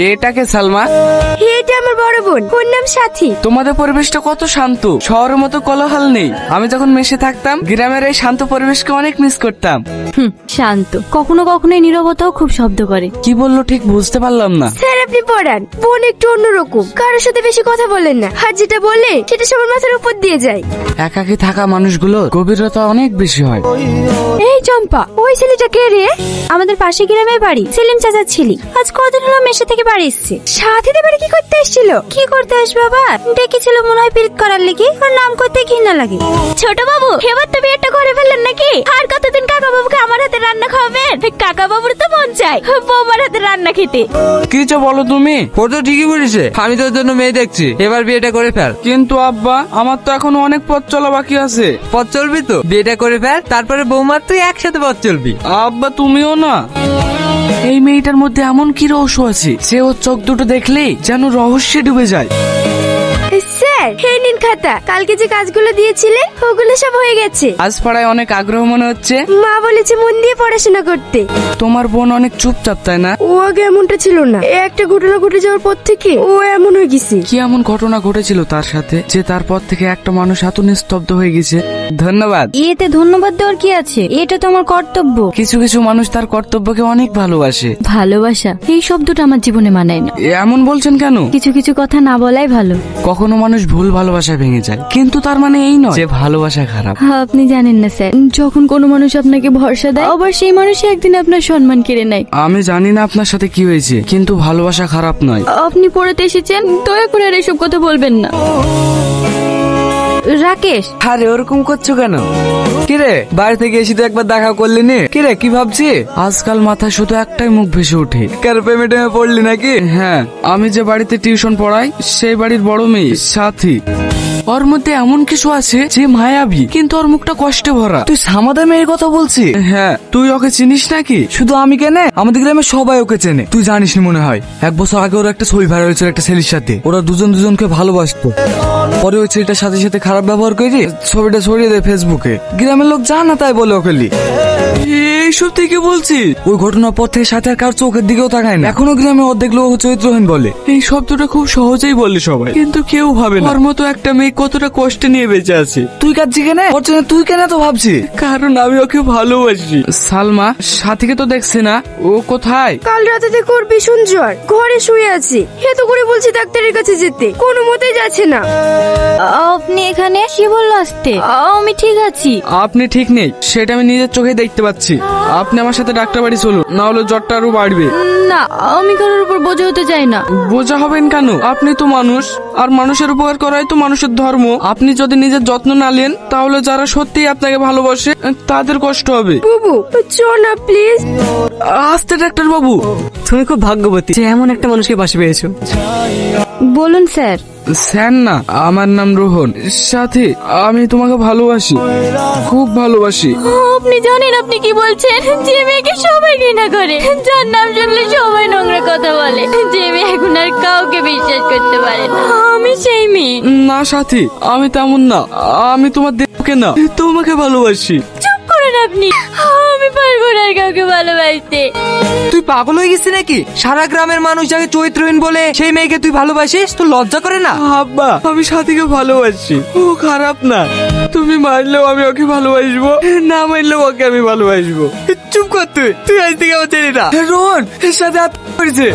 এটাকে সালমা? এটা আমার বড় বোন, ওর নাম সাথী। তোমাদের পরিবেশটা কত শান্ত, শহরের মতো কোলাহল নেই। আমি যখন মেশে থাকতাম গ্রামের এই শান্ত পরিবেশকে অনেক মিস করতাম। শান্ত, কখনো কখনো এই নীরবতাও খুব শব্দ করে। কি বললো ঠিক বুঝতে পারলাম না। স্যার আপনি পড়ান, বোন একটু অন্যরকম, কারোর সাথে বেশি কথা বলেন না, আর যেটা বলে সেটা সবার মাথার উপর দিয়ে যায়। একাকী থাকা মানুষগুলো গভীরতা অনেক বেশি হয়। এই চম্পা, ওই ছেলেটা কে রে? আমাদের পাশে গ্রামের বাড়ি, সেলিম চাচার ছেলে। আজ কদিন হলো মেশে থেকে বাড়ি এসছে। সাথীদের বাড়ি কি করতে এসেছিল? কি করতে আসবে আবার? ডেকেছিল মনে হয় পিরিত করার লেগে, আর নাম করতে ঘৃণা লাগে। ছোট বাবু, এবার তো বিয়েটা করে ফেললেন নাকি? আর কতদিন কাকা বাবুকে আমার হাতে রান্না খাওয়াবেন? কাকা বাবুর তো মন চাই বৌমার হাতে রান্না খেতে। কি বলো তুমি? ও তো ঠিকই বলেছে, আমি তোর জন্য মেয়ে দেখছি, এবার বিয়েটা করে ফেল। কিন্তু আব্বা, আমার তো এখনো অনেক পথ চলা বাকি আছে। পথ চলবি তো, বিয়েটা করে ফেল, তারপরে বৌমার তুই একসাথে পথ চলবি। আব্বা তুমিও না। এই মেয়েটার মধ্যে এমন কি রহস্য আছে, সে ওর চোখ দুটো দেখলেই যেন রহস্যে ডুবে যায়। স্যার এই নিন খাতা, কালকে যে কাজগুলো দিয়েছিলে ওগুলো সব হয়ে গেছে। আজ পড়ায় অনেক আগ্রহ মনে হচ্ছে। মা বলেছে মন দিয়ে পড়াশোনা করতে। তোমার বোন অনেক চুপচাপ, তাই না? ও আগে এমনটা ছিল না, একটা ঘটনা ঘটে যাওয়ার পর থেকে ও এমন হয়ে গেছে। কি এমন ঘটনা ঘটেছিল তার সাথে যে তারপর থেকে একটা মানুষ এত নিস্তব্ধ হয়ে গেছে? ধন্যবাদ। এতে ধন্যবাদ দেওয়ার কি আছে? এটা তো আমার কর্তব্য। কিছু কিছু মানুষ তার কর্তব্যকে অনেক ভালোবাসে। ভালোবাসা এই শব্দটা আমার জীবনে মানায় না। এমন বলছেন কেন? কিছু কিছু কথা না বলাই ভালো। কখনো মানুষ ভুল ভালোবাসায় ভেঙে যায়, কিন্তু তার মানে এই নয় যে ভালোবাসা খারাপ। আপনি জানেন না স্যার, যখন কোনো মানুষ আপনাকে ভরসা দেয়, আবার সেই মানুষই একদিন আপনার সম্মান কেড়ে নেয়। আমি জানি না আপনার সাথে কি হয়েছে, কিন্তু ভালোবাসা খারাপ নয়। আপনি পড়াতে এসেছেন, দয়া করে আর এসব কথা বলবেন না। রাকেশ, আরে ওরকম করছো কেন? কিরে, বাড়ি থেকে এসে তো একবার দেখা করলি নি? কিরে কি ভাবছি? আজকাল মাথায় শুধু একটাই মুখ ভেসে ওঠে। কার প্রেমে টেমে পড়লি নাকি? হ্যাঁ, আমি যে বাড়িতে টিউশন পড়াই সেই বাড়ির বড় মেয়ে সাথী। ওর মধ্যে এমন কিছু আছে যে মায়াবী, কিন্তু ওর মুখটা কষ্টে ভরা। তুই সামাদা মেয়ের কথা বলছিস? হ্যাঁ, তুই ওকে চিনিস নাকি? শুধু আমি কেন, আমাদের গ্রামে সবাই ওকে চেনে। তুই জানিস নি মনে হয়, 1 বছর আগে ওর একটা ছবি ভাইরাল হয়েছিল একটা ছেলের সাথে। ওরা দুজনকে ভালোবাসতো। পরে ওই ছেলেটার সাথে সাথে খারাপ ব্যবহার করে ছবিটা ছড়িয়ে দেয় ফেসবুকে। গ্রামের লোক যা না তাই বলে ওকে। এইসব থেকে বলছি। ওই ঘটনার পর থেকে সাথে আর কার চোখের দিকেও তাকায় না। এখনো গ্রামে ওর দেখলে ও চরিত্রহীন বলে। এই শব্দটা খুব সহজেই বলে সবাই, কিন্তু কেউ ভাবে না ওর মতো একটা মেয়ে কতটা কষ্টে নিয়ে বেঁচে আছে। তুই কাঁদছি কেন? ওর জন্য তুই কেন তো ভাবছি? কারণ আমি ওকে ভালোবাসি। সালমা, সাথীকে তো দেখছি না, ও কোথায়? কাল রাতে থেকে ওর ভীষণ জ্বর, ঘরে শুয়ে আছে। এত করে বলছি ডাক্তারের কাছে যেতে, কোনো মতেই যাচ্ছে না। আপনি এখানে? কি বললো আসতে? আমি ঠিক আছি। আপনি ঠিক নেই সেটা আমি নিজের চোখে দেখতে পাচ্ছি। আপনি আমার সাথে ডাক্তার বাড়ি চলুন, না হলে জ্বরটা আরো বাড়বে। না, আমি কারোর উপর বোঝা হতে চাই না। বোঝা হবেন কেন? আপনি তো মানুষ, আর মানুষের উপকার করাই তো মানুষের ধর্ম। আপনি যদি নিজের যত্ন না নেন, তাহলে যারা সত্যি আপনাকে ভালোবাসে তাদের কষ্ট হবে। বুবু চল না প্লিজ। আস্তে ডাক্তার বাবু। তুমি খুব ভাগ্যবতী যে এমন একটা মানুষকে পাশে পেয়েছো। বলুন স্যার। স্যার না, আমার নাম রোহন। সাথী, আমি তোমাকে ভালোবাসি, খুব ভালোবাসি। আপনি জানেন আপনি কি বলছেন? যে মেয়েকে সবাই ঘৃণা করে, যার নাম শুনলে সবাই নোংরা কথা বলে, যে মেয়ে এখন আর কাউকে বিশ্বাস করতে পারে না, আমি সেই মেয়ে। না সাথী, আমি তেমন না। আমি তোমার দেহকে না, তোমাকে ভালোবাসি। চুপ করেন আপনি, আমি পারবো না আর কাউকে ভালোবাসতে। তুই পাগল হয়ে গেছিস নাকি? সারা গ্রামের মানুষ যাকে চরিত্রহীন বলে সেই মেয়েকে তুই ভালোবাসিস? তোর লজ্জা করে না? আব্বা, আমি সাথীকে ভালোবাসি, ও খারাপ না। তুমি মারলেও আমি ওকে ভালোবাসবো, না মারলেও ওকে আমি ভালোবাসবো। চুপ কর তুই, তুই আজ থেকে আমার ছেলেটা। রোহন এর সাথে হাত করেছে।